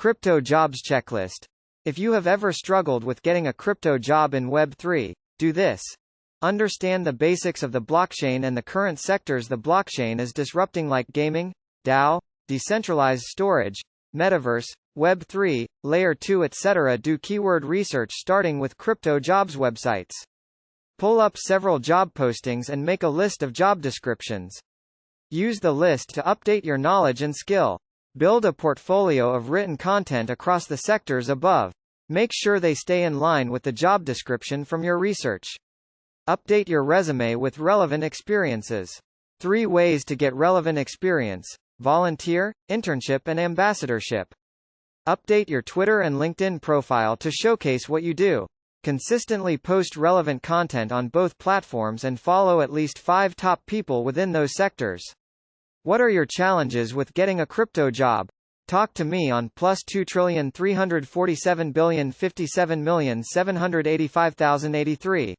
Crypto Jobs Checklist. If you have ever struggled with getting a crypto job in Web3, do this. Understand the basics of the blockchain and the current sectors the blockchain is disrupting, like gaming, DAO, decentralized storage, metaverse, Web3, Layer 2, etc. Do keyword research starting with crypto jobs websites. Pull up several job postings and make a list of job descriptions. Use the list to update your knowledge and skill. Build a portfolio of written content across the sectors above. Make sure they stay in line with the job description from your research. Update your resume with relevant experiences. 3 ways to get relevant experience: volunteer, internship, and ambassadorship. Update your Twitter and LinkedIn profile to showcase what you do. Consistently post relevant content on both platforms and follow at least 5 top people within those sectors. What are your challenges with getting a crypto job? Talk to me on +2,347,057,785,083.